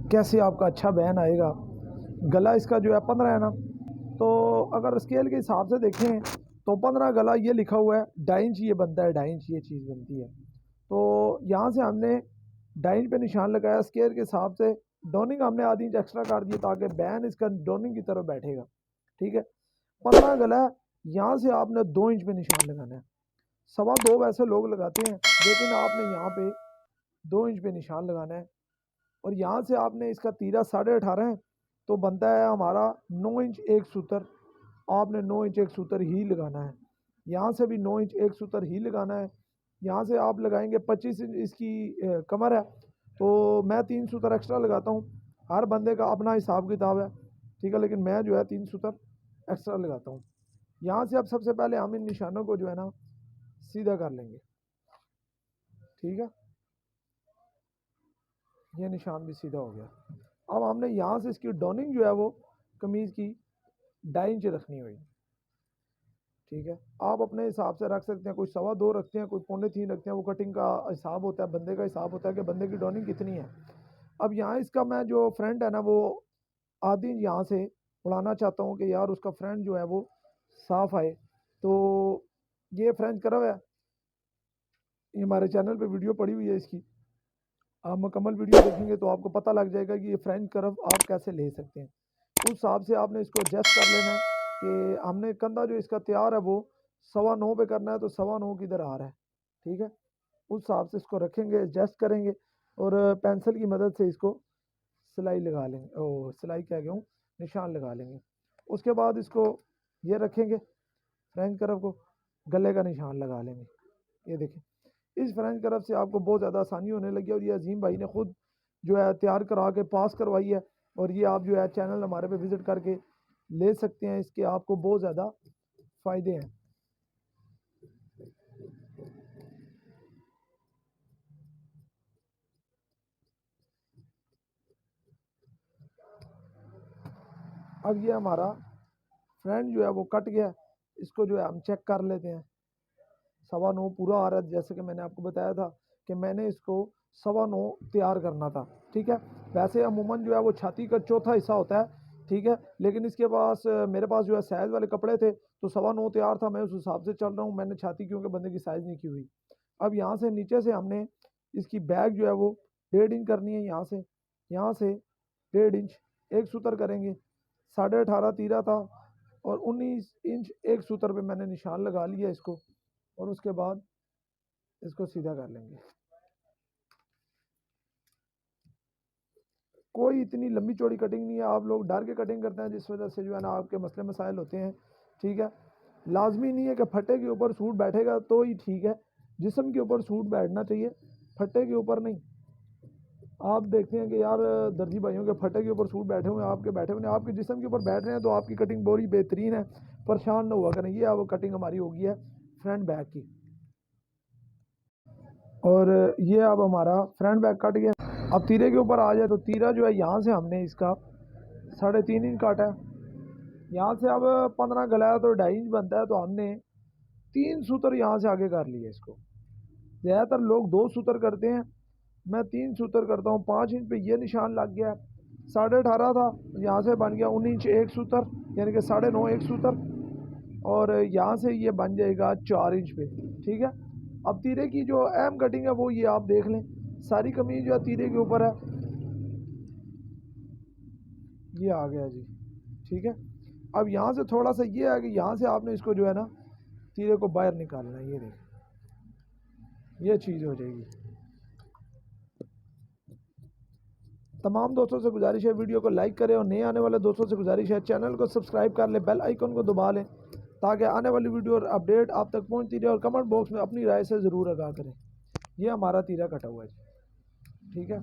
कैसे आपका अच्छा बयान आएगा। गला इसका जो है 15 है ना, तो अगर स्केल के हिसाब से देखें तो 15 गला ये लिखा हुआ है, 2.5 इंच ये बनता है, 2.5 इंच ये चीज़ बनती है। तो यहाँ से हमने 2.5 इंच पे निशान लगाया स्केल के हिसाब से। डोनिंग हमने आधी इंच एक्स्ट्रा कर दी ताकि बैन इसका डोनिंग की तरफ बैठेगा। ठीक है, 15 गला है, यहाँ से आपने 2 इंच पे निशान लगाना है। 2.25 वैसे लोग लगाते हैं, लेकिन आपने यहाँ पे 2 इंच पे निशान लगाना है। और यहाँ से आपने इसका तीरा 18.5 है, तो बनता है हमारा 9 इंच एक सूत्र। आपने 9 इंच एक सूत्र ही लगाना है। यहाँ से भी 9 इंच एक सूत्र ही लगाना है। यहाँ से आप लगाएंगे 25 इंच इसकी कमर है, तो मैं 3 सूत्र एक्स्ट्रा लगाता हूँ। हर बंदे का अपना हिसाब किताब है, ठीक है, लेकिन मैं जो है 3 सूत्र एक्स्ट्रा लगाता हूँ। यहाँ से अब सबसे पहले हम इन निशानों को जो है ना सीधा कर लेंगे। ठीक है, ये निशान भी सीधा हो गया। अब हमने यहाँ से इसकी डोनिंग जो है वो कमीज़ की 2.5 इंच रखनी हुई। ठीक है, आप अपने हिसाब से रख सकते हैं, कोई 2.25 रखते हैं, कोई 2.25 रखते हैं। वो कटिंग का हिसाब होता है, बंदे का हिसाब होता है कि बंदे की डोनिंग कितनी है। अब यहाँ इसका मैं जो फ्रंट है ना वो आधी इंच यहाँ से उड़ाना चाहता हूँ कि यार उसका फ्रंट जो है वो साफ आए। तो ये फ्रेंच कर्व है, ये हमारे चैनल पे वीडियो पड़ी हुई है इसकी। आप मुकम्मल वीडियो देखेंगे तो आपको पता लग जाएगा कि ये फ्रेंच कर्व आप कैसे ले सकते हैं। उस हिसाब से आपने इसको एडजस्ट कर लेना है कि हमने कंधा जो इसका तैयार है वो 9.25 पे करना है, तो 9.25 किधर आ रहा है। ठीक है, उस हिसाब से इसको रखेंगे, एडजस्ट करेंगे और पेंसिल की मदद से इसको सिलाई लगा लेंगे। ओ सिलाई क्या कहूँ, निशान लगा लेंगे। उसके बाद इसको ये रखेंगे, फ्रेंच कर्व को गले का निशान लगा लेंगे। ये देखें, इस फ्रेंच कर्व से आपको बहुत ज़्यादा आसानी होने लगी और ये अजीम भाई ने खुद जो है तैयार करा के पास करवाई है। और ये आप जो है चैनल हमारे पे विज़िट करके ले सकते हैं, इसके आपको बहुत ज़्यादा फ़ायदे हैं। अब ये हमारा फ्रंट जो है वो कट गया, इसको जो है हम चेक कर लेते हैं। 9.25 पूरा आ रहा है, जैसे कि मैंने आपको बताया था कि मैंने इसको 9.25 तैयार करना था। ठीक है, वैसे अमूमन जो है वो छाती का चौथा हिस्सा होता है। ठीक है, लेकिन इसके पास मेरे पास जो है साइज़ वाले कपड़े थे, तो 9.25 तैयार था, मैं उस हिसाब से चल रहा हूँ। मैंने छाती क्योंकि बंदे की साइज़ नहीं की हुई। अब यहाँ से नीचे से हमने इसकी बैक जो है वो 1.5 इंच करनी है। यहाँ से 1.5 इंच एक सूत्र करेंगे। 18.5 तीरा था और 19 इंच एक सूत्र पे मैंने निशान लगा लिया इसको, और उसके बाद इसको सीधा कर लेंगे। कोई इतनी लंबी चौड़ी कटिंग नहीं है, आप लोग डर के कटिंग करते हैं जिस वजह से जो है ना आपके मसले मसाइल होते हैं। ठीक है, लाजमी नहीं है कि फटे के ऊपर सूट बैठेगा तो ही ठीक है, जिस्म के ऊपर सूट बैठना चाहिए, फटे के ऊपर नहीं। आप देखते हैं कि यार दर्जी भाइयों के फटे के ऊपर सूट बैठे हुए हैं, आपके बैठे हुए हैं, आपके जिस्म के ऊपर बैठ रहे हैं, तो आपकी कटिंग बड़ी बेहतरीन है, परेशान ना हुआ करें। ये अब कटिंग हमारी होगी है फ्रंट बैक की, और ये अब हमारा फ्रंट बैक कट गया। अब तीरे के ऊपर आ जाए, तो तीरा जो है यहाँ से हमने इसका 3.5 इंच काटा है। यहाँ से अब 15 गलाया तो 2.5 इंच बनता है, तो हमने 3 सूत्र यहाँ से आगे कर लिए इसको। ज़्यादातर लोग 2 सूत्र करते हैं, मैं 3 सूत्र करता हूँ। 5 इंच पे ये निशान लग गया, 18.5 था, यहाँ से बन गया 19 इंच एक सूत्र, यानी कि 9.5 एक सूत्र, और यहाँ से ये बन जाएगा 4 इंच पे। ठीक है, अब तीरे की जो अहम कटिंग है वो ये आप देख लें, सारी कमीज जो है तीरे के ऊपर है, ये आ गया जी। ठीक है, अब यहाँ से थोड़ा सा ये है कि यहाँ से आपने इसको जो है ना तीरे को बाहर निकालना है। ये देखें, ये चीज़ हो जाएगी। तमाम दोस्तों से गुजारिश है वीडियो को लाइक करें, और नए आने वाले दोस्तों से गुजारिश है चैनल को सब्सक्राइब कर लें, बेल आइकन को दबा लें, ताकि आने वाली वीडियो और अपडेट आप तक पहुंचती रहे। और कमेंट बॉक्स में अपनी राय से ज़रूर आगाह करें। ये हमारा तीरा कटा हुआ है। ठीक है,